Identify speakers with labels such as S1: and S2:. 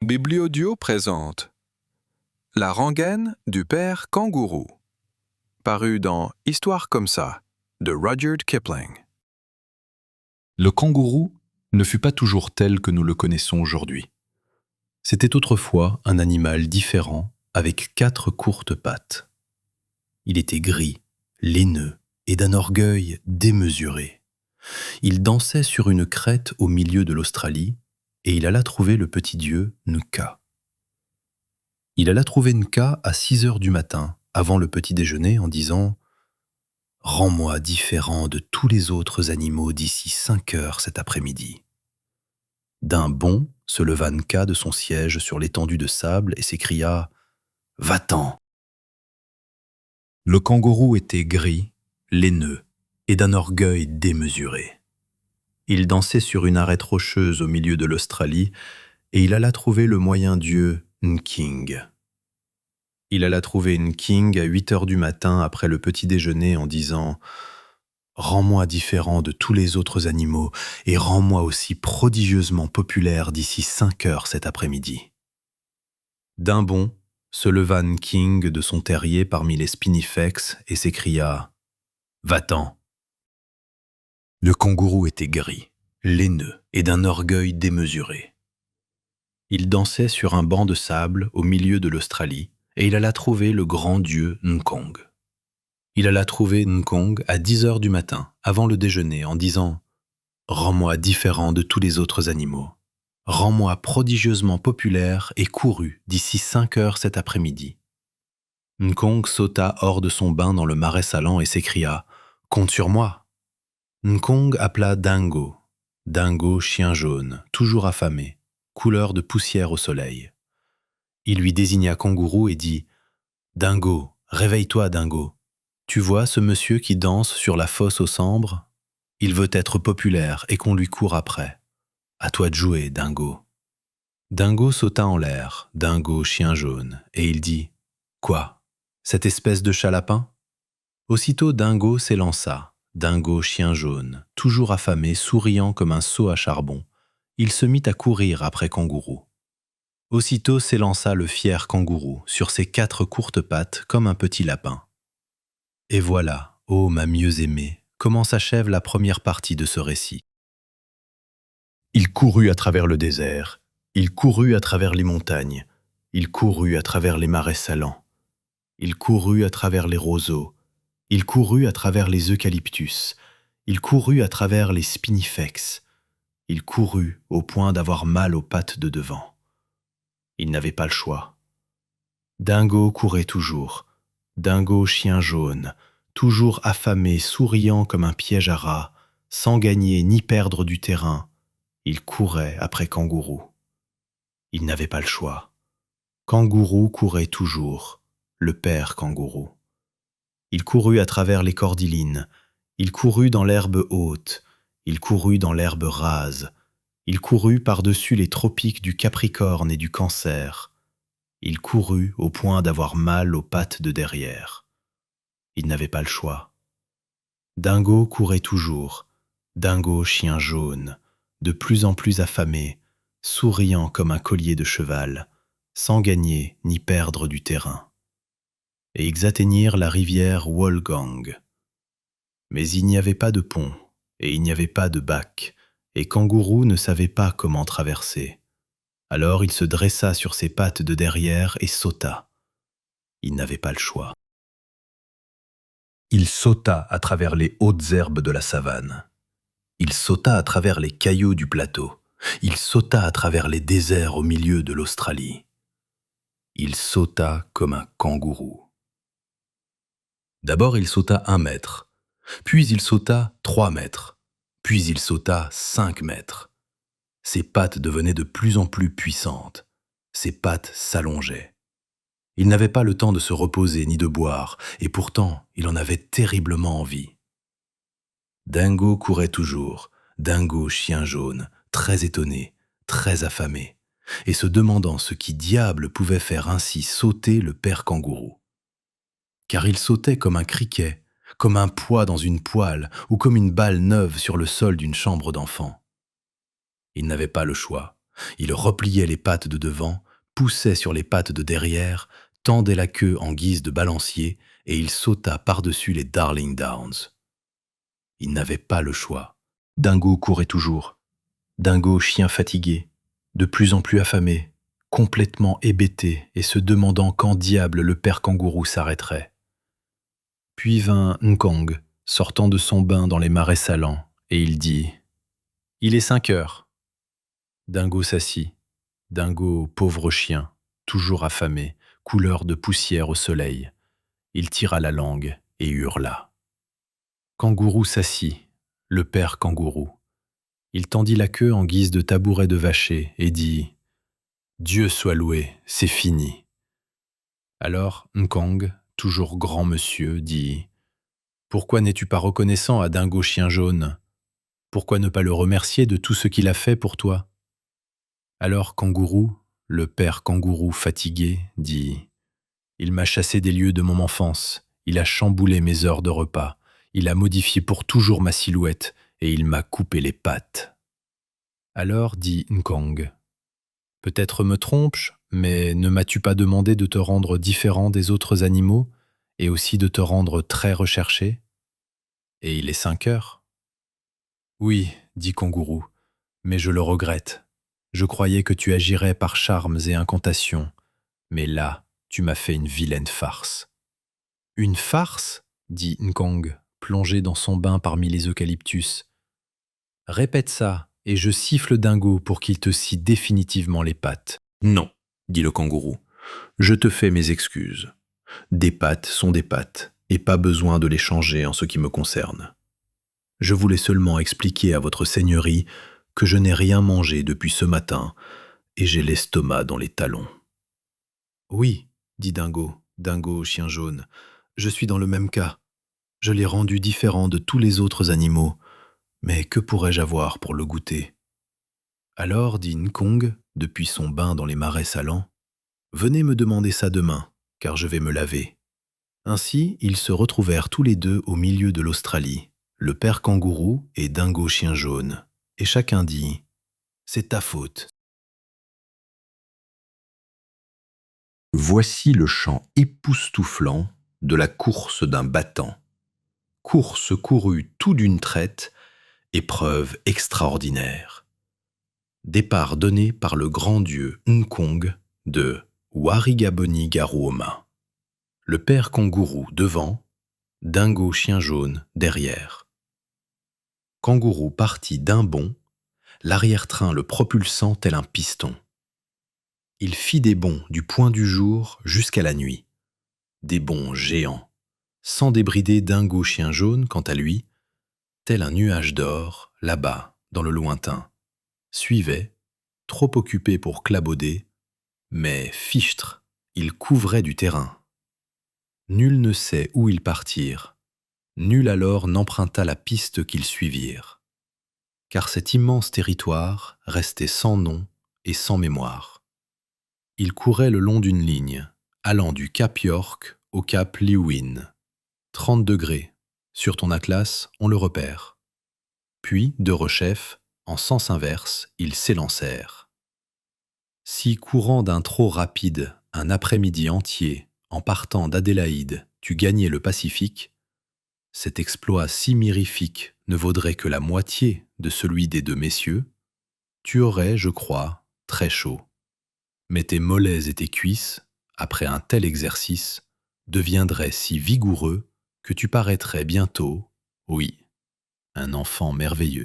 S1: Bibliodio présente La rengaine du père kangourou, paru dans Histoire comme ça, de Rudyard Kipling.
S2: Le kangourou ne fut pas toujours tel que nous le connaissons aujourd'hui. C'était autrefois un animal différent avec 4 courtes pattes. Il était gris, laineux et d'un orgueil démesuré. Il dansait sur une crête au milieu de l'Australie et il alla trouver le petit dieu Nka. Il alla trouver Nka à 6 heures du matin, avant le petit déjeuner, en disant « Rends-moi différent de tous les autres animaux d'ici 5 heures cet après-midi. » D'un bond se leva Nka de son siège sur l'étendue de sable et s'écria « Va-t'en !» Le kangourou était gris, laineux et d'un orgueil démesuré. Il dansait sur une arête rocheuse au milieu de l'Australie et il alla trouver le moyen dieu Nking. Il alla trouver Nking à 8 heures du matin après le petit déjeuner en disant « Rends-moi différent de tous les autres animaux et rends-moi aussi prodigieusement populaire d'ici 5 heures cet après-midi. » D'un bond se leva Nking de son terrier parmi les spinifex et s'écria « Va-t'en !» Le kangourou était gris, laineux et d'un orgueil démesuré. Il dansait sur un banc de sable au milieu de l'Australie et il alla trouver le grand dieu Nkong. Il alla trouver Nkong à 10 heures du matin, avant le déjeuner, en disant « Rends-moi différent de tous les autres animaux. Rends-moi prodigieusement populaire et couru d'ici 5 heures cet après-midi. » Nkong sauta hors de son bain dans le marais salant et s'écria « Compte sur moi !» Nkong appela Dingo. Dingo, chien jaune, toujours affamé, couleur de poussière au soleil. Il lui désigna Kangourou et dit « Dingo, réveille-toi, Dingo. Tu vois ce monsieur qui danse sur la fosse aux cendres? Il veut être populaire et qu'on lui court après. À toi de jouer, Dingo. » Dingo sauta en l'air, Dingo, chien jaune, et il dit « Quoi? Cette espèce de chat lapin ?» Aussitôt Dingo s'élança. Dingo, chien jaune, toujours affamé, souriant comme un seau à charbon, il se mit à courir après Kangourou. Aussitôt s'élança le fier Kangourou sur ses 4 courtes pattes comme un petit lapin. Et voilà, ô ma mieux aimée, comment s'achève la première partie de ce récit. Il courut à travers le désert, il courut à travers les montagnes, il courut à travers les marais salants, il courut à travers les roseaux, il courut à travers les eucalyptus, il courut à travers les spinifex, il courut au point d'avoir mal aux pattes de devant. Il n'avait pas le choix. Dingo courait toujours, Dingo chien jaune, toujours affamé, souriant comme un piège à rats, sans gagner ni perdre du terrain. Il courait après Kangourou. Il n'avait pas le choix. Kangourou courait toujours, le père Kangourou. Il courut à travers les cordillines, il courut dans l'herbe haute, il courut dans l'herbe rase, il courut par-dessus les tropiques du Capricorne et du Cancer. Il courut au point d'avoir mal aux pattes de derrière. Il n'avait pas le choix. Dingo courait toujours, Dingo chien jaune, de plus en plus affamé, souriant comme un collier de cheval, sans gagner ni perdre du terrain. Et ils atteignirent la rivière Wolgang. Mais il n'y avait pas de pont, et il n'y avait pas de bac, et Kangourou ne savait pas comment traverser. Alors il se dressa sur ses pattes de derrière et sauta. Il n'avait pas le choix. Il sauta à travers les hautes herbes de la savane. Il sauta à travers les cailloux du plateau. Il sauta à travers les déserts au milieu de l'Australie. Il sauta comme un kangourou. D'abord il sauta 1 mètre, puis il sauta 3 mètres, puis il sauta 5 mètres. Ses pattes devenaient de plus en plus puissantes, ses pattes s'allongeaient. Il n'avait pas le temps de se reposer ni de boire, et pourtant il en avait terriblement envie. Dingo courait toujours, Dingo chien jaune, très étonné, très affamé, et se demandant ce qui diable pouvait faire ainsi sauter le père Kangourou. Car il sautait comme un criquet, comme un pois dans une poêle ou comme une balle neuve sur le sol d'une chambre d'enfant. Il n'avait pas le choix. Il repliait les pattes de devant, poussait sur les pattes de derrière, tendait la queue en guise de balancier, et il sauta par-dessus les Darling Downs. Il n'avait pas le choix. Dingo courait toujours. Dingo, chien fatigué, de plus en plus affamé, complètement hébété et se demandant quand diable le père kangourou s'arrêterait. Puis vint Nkong, sortant de son bain dans les marais salants, et il dit « Il est 5 heures ». Dingo s'assit. Dingo, pauvre chien, toujours affamé, couleur de poussière au soleil. Il tira la langue et hurla. Kangourou s'assit, le père kangourou. Il tendit la queue en guise de tabouret de vacher et dit « Dieu soit loué, c'est fini ». Alors Nkong, toujours grand monsieur, dit « Pourquoi n'es-tu pas reconnaissant à Dingo chien jaune? Pourquoi ne pas le remercier de tout ce qu'il a fait pour toi ?» Alors Kangourou, le père kangourou fatigué, dit « Il m'a chassé des lieux de mon enfance, il a chamboulé mes heures de repas, il a modifié pour toujours ma silhouette et il m'a coupé les pattes. » Alors dit Nkong « Peut-être me trompe-je, mais ne m'as-tu pas demandé de te rendre différent des autres animaux et aussi de te rendre très recherché? Et il est 5 heures. » « Oui, dit Kangourou, mais je le regrette. Je croyais que tu agirais par charmes et incantations, mais là, tu m'as fait une vilaine farce. »« Une farce ?» dit Nkong, plongé dans son bain parmi les eucalyptus. « Répète ça, et je siffle Dingo pour qu'il te scie définitivement les pattes. »« Non, dit le kangourou, je te fais mes excuses. Des pattes sont des pattes, et pas besoin de les changer en ce qui me concerne. Je voulais seulement expliquer à votre seigneurie que je n'ai rien mangé depuis ce matin, et j'ai l'estomac dans les talons. »« Oui, dit Dingo, Dingo chien jaune, je suis dans le même cas. Je l'ai rendu différent de tous les autres animaux, mais que pourrais-je avoir pour le goûter? » Alors, dit Nkong, depuis son bain dans les marais salants, « Venez me demander ça demain, car je vais me laver. » Ainsi, ils se retrouvèrent tous les deux au milieu de l'Australie, le père kangourou et Dingo chien jaune, et chacun dit « C'est ta faute. » Voici le chant époustouflant de la course d'un battant. Course courue tout d'une traite, épreuve extraordinaire. Départ donné par le grand dieu Nkong de Warrigaboni Garuoma. Le père kangourou devant, Dingo chien jaune derrière. Kangourou partit d'un bond, l'arrière-train le propulsant tel un piston. Il fit des bonds du point du jour jusqu'à la nuit. Des bonds géants, sans débrider Dingo chien jaune quant à lui, tel un nuage d'or, là-bas, dans le lointain, suivait, trop occupé pour clabauder, mais fichtre, il couvrait du terrain. Nul ne sait où ils partirent, nul alors n'emprunta la piste qu'ils suivirent, car cet immense territoire restait sans nom et sans mémoire. Ils couraient le long d'une ligne, allant du cap York au cap Leeuwin. 30 degrés, sur ton atlas, on le repère. Puis, de rechef, en sens inverse, ils s'élancèrent. Si courant d'un trot rapide, un après-midi entier, en partant d'Adélaïde, tu gagnais le Pacifique, cet exploit si mirifique ne vaudrait que la moitié de celui des deux messieurs, tu aurais, je crois, très chaud. Mais tes mollets et tes cuisses, après un tel exercice, deviendraient si vigoureux que tu paraîtrais bientôt, oui, un enfant merveilleux.